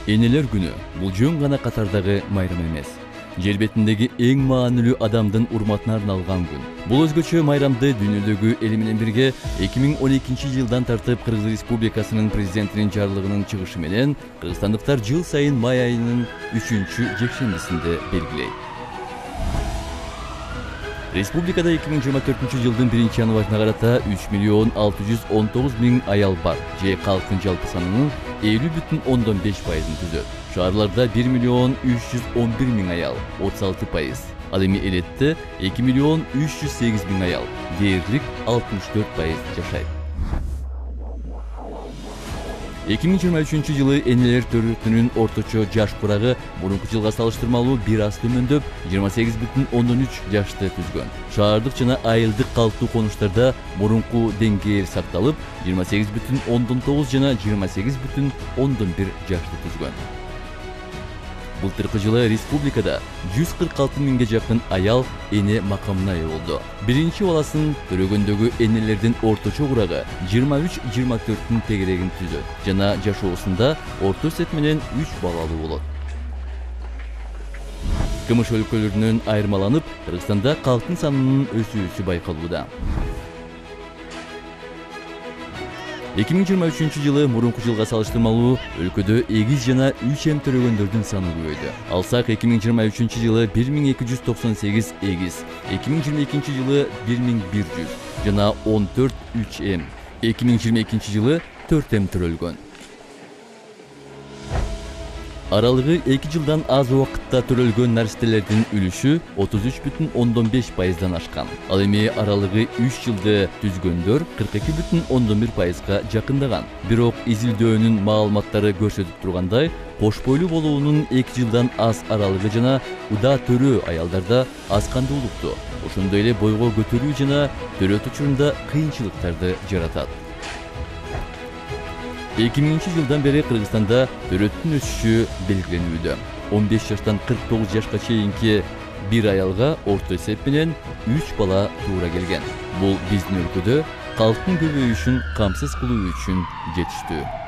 Eneler günü бул жөн гана катардагы майрам эмес. Жер бетиндеги эң маанилүү адамдын урматына арналган күн. Бул өзгөчө майрамды дүйнөдөгү эли менен бирге 2012 жылдан тартып Кыргыз Республикасынын президентинин жарлыгынын чыгышы менен кыргызстандыктар жыл сайын май айынын 3-жекшембисинде белгилейт. Республикада 2024 жылдын 1 январына карата 3.619.000 аял бар, же калктын жалпы санынын 50,5%-ын түзөт. Шаарларда 1.311.000 аял, 36%. Ал эми элетте 2.308.000 аял, дээрлик 64% жашайт. 2023 жылы энелер төрөтүнүн орточо жаш курагы мурунку жылга салыштырмалуу бир аз төмөндөп 28,3 жашты түзгөн. Шаардык жана айылдык калктуу конуштарда мурунку деңгээл сакталып, 28,9 жана 28,1 жашты түзгөн. Былтыркы жылы республикада 146 миңге жакын аял эне макамына ээ болду. Биринчи баласын төрөгөндөгү энелердин орточо курагы 23-24 тегерегин түзөт жана жашоосунда орто эсеп менен 3 балалуу болот. КМШ өлкөлөрүнөн айырмаланып, Кыргызстанда калктын санынын өсүүсү байкалууда. 2023 жылы мурунку жылга салыштырмалуу өлкөдө эгиз жана 3 төрөгөндөрдүн саны көбөйдү. Алсак 2023 жылы 1298 эгиз, 2022 жылы 1100 жана 14 3 2022 жылы 4 төрөлгөн. Аралыгы 2 жылдан аз убакытта төрөлгөн наристелердин үлүшү 33,5%дан ашкан. Ал эми аралыгы 3 жылды түзгөндөр 42,1%га жакындаган. Бирок изилдөөнүн маалыматтары көрсөтүп тургандай, кош бойлуу болуунун 2 жылдан аз аралыгы жана удаа төрөө аялдарда аз кандуулукту, ошондой эле бойго көтөрүү жана төрөт учурунда кыйынчылыктарды жаратат. 2000 жылдан бери Кыргызстанда төрөттүн өсүшү белгиленүүдө. 15 жаштан 49 жашка чейинки бир аялга орто эсеп менен 3 бала туура келген. Бул биздин өлкөдө калктын көбөйүшүн камсыз кылуу үчүн жетиштүү.